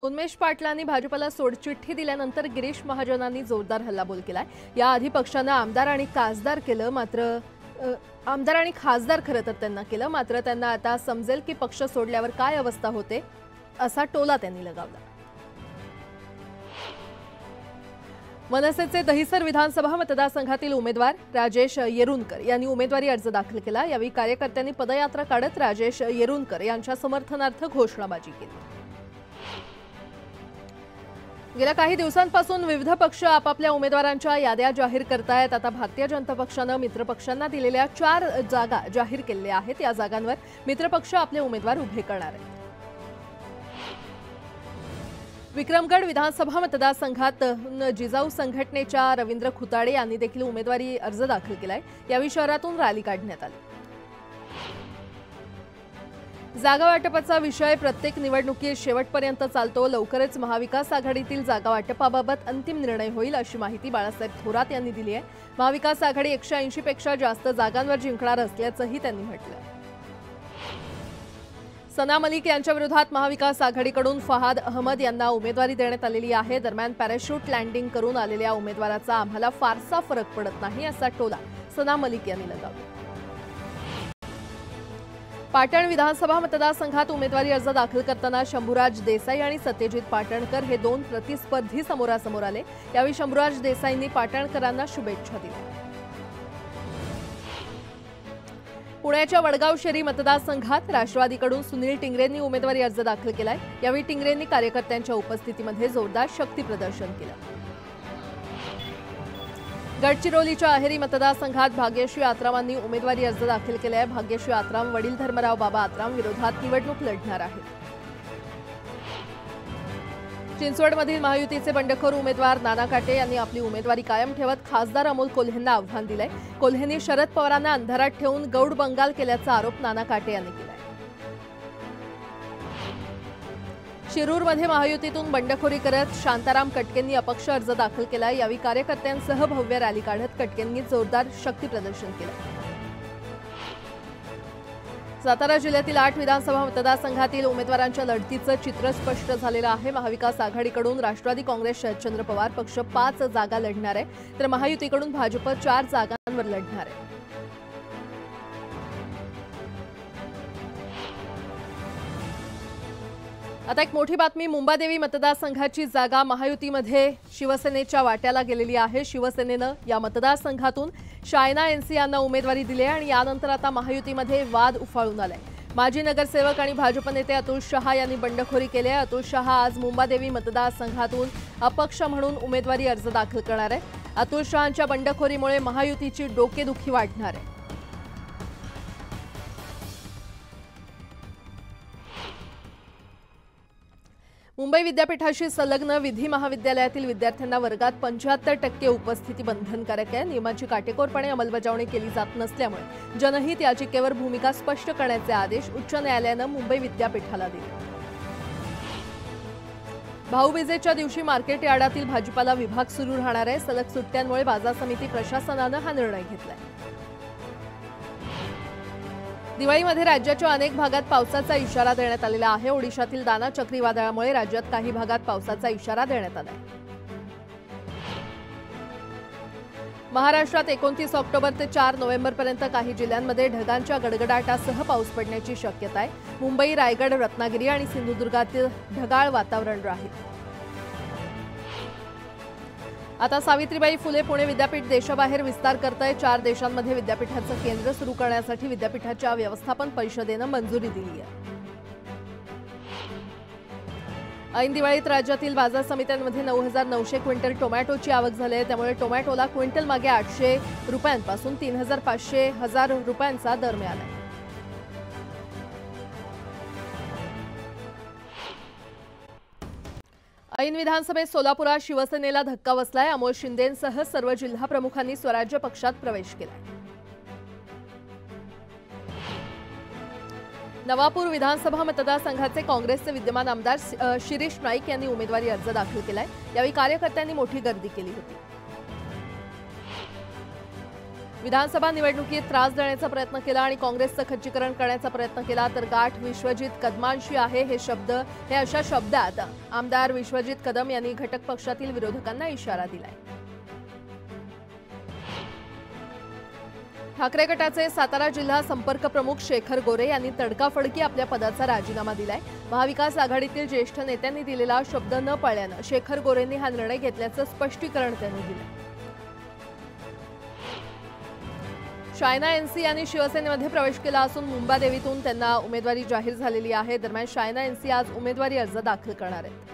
उन्मेष पाटलांनी भाजपला सोडचिठ्ठी दिल्यानंतर गिरीश महाजनांनी जोरदार हल्लाबोल केलाय। याआधी पक्षाने आमदार आणि खासदार केलं, खरं तर त्यांना केलं, मात्र त्यांना आता समजेल की पक्ष सोडल्यावर काय अवस्था होते, असा टोला त्यांनी लगावला। मनसेचे दहिसर विधानसभा मतदारसंघातील उमेदवार राजेश येरुनकर यांनी उमेदवारी अर्ज दाखल केला। यावेळी कार्यकर्त्यांनी पदयात्रा काढत राजेश येरुनकर यांच्या समर्थनार्थ घोषणाबाजी केली। गेल्या काही दिवसांपासून विविध पक्ष आपापल्या उमेदवारांच्या याद्या जाहीर करतायत। आता भारतीय जनता पक्षाने मित्रपक्षांना दिलेल्या 4 जागा जाहीर केलेल्या आहेत। या जागांवर मित्रपक्ष आपले उमेदवार उभे करणार आहेत। विक्रमगड विधानसभा मतदारसंघात जिजाऊ संघटनेच्या रवींद्र खुताडे यांनी देखील उमेदवारी अर्ज दाखल केलाय। यावेळी शहरातून रॅली काढण्यात आली। जागा वाटपाचा विषय प्रत्येक निवडणुकीत शेवटपर्यंत चालतो। लवकरच महाविकास आघाडीतील जागा वाटपाबाबत अंतिम निर्णय होईल, अशी माहिती बाळासाहेब थोरात यांनी दिली आहे। महाविकास आघाडी 180 पेक्षा जास्त जागांवर जिंकणार असल्याचंही त्यांनी म्हटलं। सना मलिक यांच्या विरोधात महाविकास आघाडीकडून फहाद अहमद यांना उमेदवारी देण्यात आलेली आहे। दरम्यान पॅराशूट लँडिंग करून आलेल्या उमेदवाराचा आम्हाला फारसा फरक पडत नाही, असा टोला सना मलिक यांनी लगावला। पाटण विधानसभा मतदारसंघात उमेदवारी अर्ज दाखल करताना शंभूराज देसाई आणि सत्यजित पाटणकर हे 2 प्रतिस्पर्धी समोरासमोर आले। यावेळी शंभूराज देसाईंनी पाटणकरांना शुभेच्छा दिल्या। पुण्याच्या वडगाव शहरी मतदारसंघात राष्ट्रवादीकडून सुनील टिंगरेंनी उमेदवारी अर्ज दाखल केलाय। यावेळी टिंगरेंनी कार्यकर्त्यांच्या उपस्थितीमध्ये जोरदार शक्ती प्रदर्शन केलं। गडचिरोलीच्या अहेरी मतदारसंघात भाग्यश्री आत्रामांनी उमेदवारी अर्ज दाखल केलाय। भाग्यश्री आत्राम वडील धर्मराव बाबा आत्राम विरोधात निवडणूक लढणार आहेत। चिंचवडमधील महायुतीचे बंडखोर उमेदवार नाना काटे यांनी आपली उमेदवारी कायम ठेवत खासदार अमोल कोल्हेंना आव्हान दिलंय। कोल्हेंनी शरद पवारांना अंधारात ठेवून गौड बंगाल केल्याचा आरोप नाना काटे यांनी केलाय। शिरूरमध्ये महायुतीतून बंडखोरी करत शांताराम कटकेंनी अपक्ष अर्ज दाखल केला। यावेळी कार्यकर्त्यांसह भव्य रॅली काढत कटकेंनी जोरदार शक्ती प्रदर्शन केलं। सातारा जिल्ह्यातील 8 विधानसभा मतदारसंघातील उमेदवारांच्या लढतीचं चित्र स्पष्ट झालेलं आहे। महाविकास आघाडीकडून राष्ट्रवादी काँग्रेस शरदचंद्र पवार पक्ष 5 जागा लढणार आहे, तर महायुतीकडून भाजप 4 जागांवर लढणार आहे। आता एक मोठी बातमी, मुंबादेवी मतदारसंघाची जागा महायुतीमध्ये शिवसेनेच्या वाट्याला गेलेली आहे। शिवसेनेनं या मतदारसंघातून शायना एनसी यांना उमेदवारी दिली आहे आणि यानंतर आता महायुतीमध्ये वाद उफाळून आलाय। माजी नगरसेवक आणि भाजप नेते अतुल शहा यांनी बंडखोरी केली आहे। अतुल शहा आज मुंबादेवी मतदारसंघातून अपक्ष म्हणून उमेदवारी अर्ज दाखल करणार आहे। अतुल शहांच्या बंडखोरीमुळे महायुतीची डोकेदुखी वाढणार आहे। मुंबई विद्यापीठाशी संलग्न विधी महाविद्यालयातील विद्यार्थ्यांना वर्गात 75% उपस्थिती बंधनकारक आहे। नियमाची काटेकोरपणे अंमलबजावणी केली जात नसल्यामुळे जनहित याचिकेवर भूमिका स्पष्ट करण्याचे आदेश उच्च न्यायालयानं मुंबई विद्यापीठाला दिले। भाऊबीजेच्या दिवशी मार्केट यार्डातील भाजीपाला विभाग सुरू राहणार आहे। सलग सुट्ट्यांमुळे बाजार समिती प्रशासनानं हा निर्णय घेतलाय। दिवाळीमध्ये राज्याच्या अनेक भागात पावसाचा इशारा देण्यात आलेला आहे। ओडिशातील दाना चक्रीवादळामुळे राज्यात काही भागात पावसाचा इशारा देण्यात आला आहे। महाराष्ट्रात 29 ऑक्टोबर ते 4 नोव्हेंबरपर्यंत काही जिल्ह्यांमध्ये ढगांच्या गडगडाटासह पाऊस पडण्याची शक्यता आहे। मुंबई, रायगड, रत्नागिरी आणि सिंधुदुर्गातील ढगाळ वातावरण राहील। आता सावित्रीबाई फुले पुणे विद्यापीठ देशाबाहेर विस्तार करतंय। 4 देशांमध्ये विद्यापीठाचं केंद्र सुरू करण्यासाठी विद्यापीठाच्या व्यवस्थापन परिषदेनं मंजुरी दिली आहे। ऐन दिवाळीत राज्यातील बाजार समित्यांमध्ये 9,900 क्विंटल टोमॅटोची आवक झाली आहे। त्यामुळे टोमॅटोला क्विंटल मागे 800 रुपयांपासून 3,500 रुपयांचा दर मिळाला आहे। ऐन विधानसभेत सोलापुरात शिवसेनेला धक्का बसलाय। अमोल शिंदेंसह सर्व जिल्हा प्रमुखांनी स्वराज्य पक्षात प्रवेश केलाय। नवापूर विधानसभा मतदारसंघाचे काँग्रेसचे विद्यमान आमदार शिरीष नाईक यांनी उमेदवारी अर्ज दाखल केलाय। यावेळी कार्यकर्त्यांनी मोठी गर्दी केली होती। विधानसभा निवडणुकीत त्रास देण्याचा प्रयत्न केला आणि काँग्रेसचं खच्चीकरण करण्याचा प्रयत्न केला तर गाठ विश्वजित कदमांशी आहे हे अशा शब्दात आमदार विश्वजित कदम यांनी घटक पक्षातील विरोधकांना इशारा दिलाय। ठाकरे गटाचे सातारा जिल्हा संपर्क प्रमुख शेखर गोरे यांनी तडकाफडकी आपल्या पदाचा राजीनामा दिलाय। महाविकास आघाडीतील ज्येष्ठ नेत्यांनी दिलेला शब्द न पाळल्यानं शेखर गोरेंनी हा निर्णय घेतल्याचं स्पष्टीकरण त्यांनी दिलं। शायना एनसी यांनी शिवसेनेमध्ये प्रवेश केला असून मुंबादेवीतून त्यांना उमेदवारी जाहीर झालेली आहे। दरम्यान शायना एनसी आज उमेदवारी अर्ज दाखल करणार आहेत।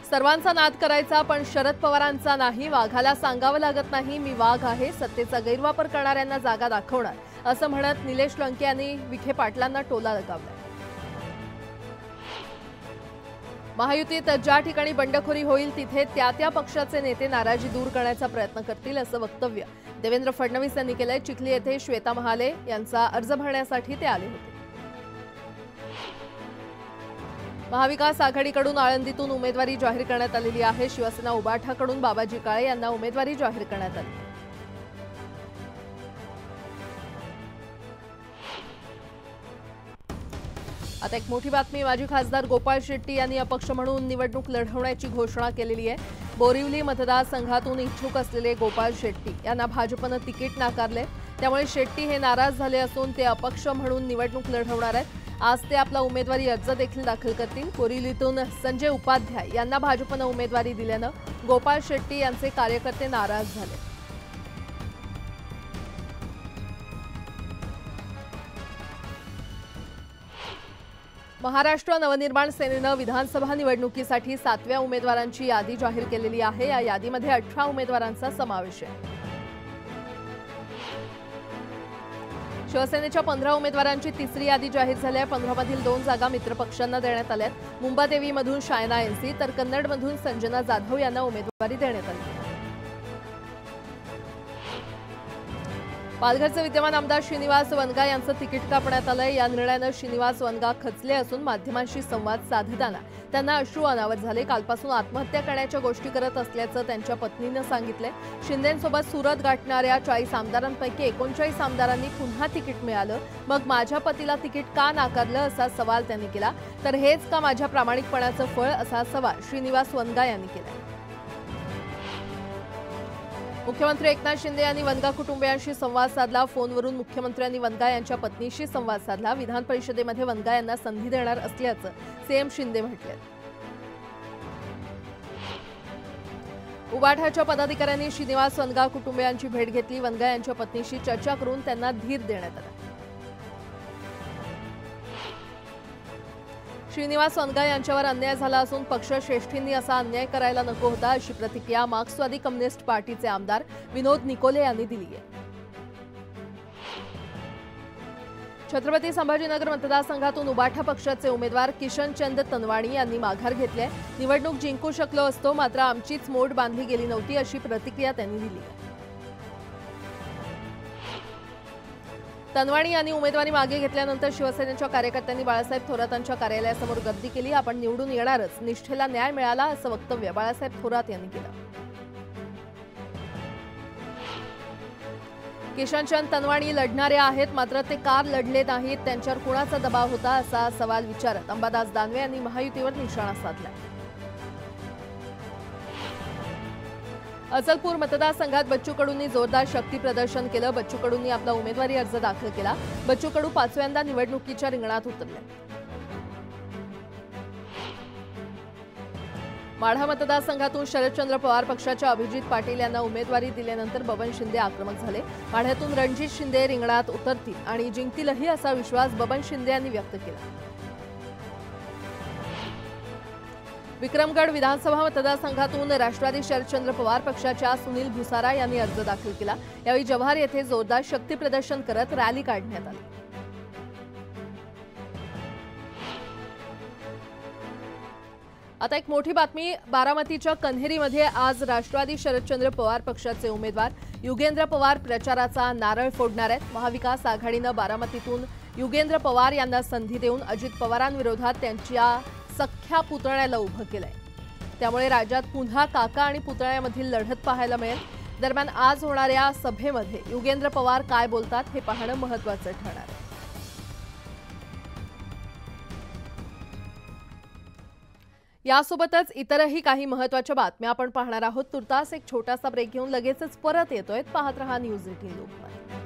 सर्वांचा नाद करायचा पण शरद पवारांचा नाही, वाघाला सांगावं लागत नाही मी वाघ आहे, सत्तेचा गैरवापर करणाऱ्यांना जागा दाखवणार असं म्हणत निलेश लंके यांनी विखे पाटलांना टोला लगावला। महायुतीत ज्या ठिकाणी बंडखोरी होईल तिथे त्या पक्षाचे नेते नाराजी दूर करण्याचा प्रयत्न करतील असं वक्तव्य देवेंद्र फडणवीस यांनी केलंय। चिखली येथे श्वेता महाले यांचा अर्ज भरण्यासाठी ते आले होते। महाविकास आघाडीकडून आळंदीतून उमेदवारी जाहीर करण्यात आलेली आहे। शिवसेना उबाठाकडून बाबाजी काळे यांना उमेदवारी जाहीर करण्यात आली। आता एक मोठी बातमी, माजी खासदार गोपाळ शेट्टी यांनी अपक्ष म्हणून निवडणूक लढवण्याची घोषणा केलेली आहे। बोरिवली मतदारसंघातून इच्छुक असलेले गोपाळ शेट्टी यांना भाजपनं तिकीट नाकारले, त्यामुळे शेट्टी हे नाराज झाले असून ते अपक्ष म्हणून निवडणूक लढवणार आहेत। आज ते आपला उमेदवारी अर्ज देखील दाखल करतील। बोरिवलीतून संजय उपाध्याय यांना भाजपनं उमेदवारी दिल्यानं गोपाळ शेट्टी यांचे कार्यकर्ते नाराज झाले। महाराष्ट्र नवनिर्माण सेनेनं विधानसभा निवडणुकीसाठी 7व्या उमेदवारांची यादी जाहीर केलेली आहे। या यादीमध्ये 18 उमेदवारांचा समावेश आहे। शिवसेनेच्या 15 उमेदवारांची तिसरी यादी जाहीर झाली आहे। 15 मधील 2 जागा मित्रपक्षांना देण्यात आल्यात। मुंबादेवीमधून शायना एनसी तर कन्नडमधून संजना जाधव यांना उमेदवारी देण्यात आली। पालघरचे विद्यमान आमदार श्रीनिवास वनगा यांचं तिकीट कापण्यात आलंय। या निर्णयानं श्रीनिवास वनगा खचले असून माध्यमांशी संवाद साधताना त्यांना अश्रू अनावर झाले। कालपासून आत्महत्या करण्याच्या गोष्टी करत असल्याचं त्यांच्या पत्नीनं सांगितलंय। शिंदेंसोबत सुरत गाठणाऱ्या 40 आमदारांपैकी 39 आमदारांनी पुन्हा तिकीट मिळालं, मग माझ्या पतीला तिकीट का नाकारलं असा सवाल त्यांनी केला। तर हेच का माझ्या प्रामाणिकपणाचं फळ असा सवाल श्रीनिवास वनगा यांनी केला। मुख्यमंत्री एकनाथ शिंदे यांनी वनगा कुटुंबियांशी संवाद साधला। फोनवरून मुख्यमंत्र्यांनी वनगा यांच्या पत्नीशी संवाद साधला। विधान परिषदेमध्ये वनगा यांना संधी देणार असल्याचं सीएम शिंदे म्हटले। उबाठाच्या पदाधिकाऱ्यांनी श्रीनिवास वनगा कुटुंबियांची भेट घेतली। वनगा यांच्या पत्नीशी चर्चा करून त्यांना धीर देण्यात आला। श्रीनिवास वनगा यांच्यावर अन्याय झाला असून पक्षश्रेष्ठींनी असा अन्याय करायला नको होता अशी प्रतिक्रिया मार्क्सवादी कम्युनिस्ट पार्टीचे आमदार विनोद निकोले यांनी दिली आहे। छत्रपती संभाजीनगर मतदारसंघातून उबाठा पक्षाचे उमेदवार किशनचंद तनवाणी यांनी माघार घेतली आहे। निवडणूक जिंकू शकलो असतो मात्र आमचीच मोड बांधली गेली नव्हती अशी प्रतिक्रिया त्यांनी दिली आहे। तनवाणी यांनी उमेदवारी मागे घेतल्यानंतर शिवसेनेच्या कार्यकर्त्यांनी बाळासाहेब थोरातांच्या कार्यालयासमोर गर्दी केली। आपण निवडून येणारच, निष्ठेला न्याय मिळाला असं वक्तव्य बाळासाहेब थोरात यांनी केलं। किशनचंद तनवाणी लढणारे आहेत मात्र ते का लढले नाहीत, त्यांच्यावर कुणाचा दबाव होता असा सवाल विचारत अंबादास दानवे यांनी महायुतीवर निशाणा साधला। अचलपूर मतदारसंघात बच्चू कडूंनी जोरदार शक्ती प्रदर्शन केलं। बच्चू कडूंनी आपला उमेदवारी अर्ज दाखल केला। बच्चू कडू 5व्यांदा निवडणुकीच्या रिंगणात उतरले। माढा मतदारसंघातून शरदचंद्र पवार पक्षाच्या अभिजित पाटील यांना उमेदवारी दिल्यानंतर बबन शिंदे आक्रमक झाले। माढ्यातून रणजित शिंदे रिंगणात उतरतील आणि जिंकतीलही असा विश्वास बबन शिंदे यांनी व्यक्त केला। विक्रमगड विधानसभा मतदारसंघातून राष्ट्रवादी शरदचंद्र पवार पक्षाच्या सुनील भुसारा यांनी अर्ज दाखल केला। यावेळी जव्हार येथे जोरदार शक्ती प्रदर्शन करत रॅली काढण्यात आली। आता एक मोठी बातमी, बारामतीच्या कन्हेरीमध्ये आज राष्ट्रवादी शरदचंद्र पवार पक्षाचे उमेदवार युगेंद्र पवार प्रचाराचा नारळ फोडणार आहेत। महाविकास आघाडीनं बारामतीतून युगेंद्र पवार यांना संधी देऊन अजित पवारांविरोधात त्यांच्या सख्या पुतण्याला उभं केलंय। त्यामुळे राज्यात पुन्हा काका आणि पुतळ्यामधील लढत पाहायला मिळेल। दरम्यान आज होणाऱ्या सभेमध्ये युगेंद्र पवार काय बोलतात हे पाहणं महत्त्वाचं ठरणार आहे। यासोबतच इतरही काही महत्त्वाच्या बातम्या आपण पाहणार आहोत। तुर्तास एक छोटासा ब्रेक घेऊन लगेचच परत येतोय। पाहत रहा न्यूज 18 लोकमत।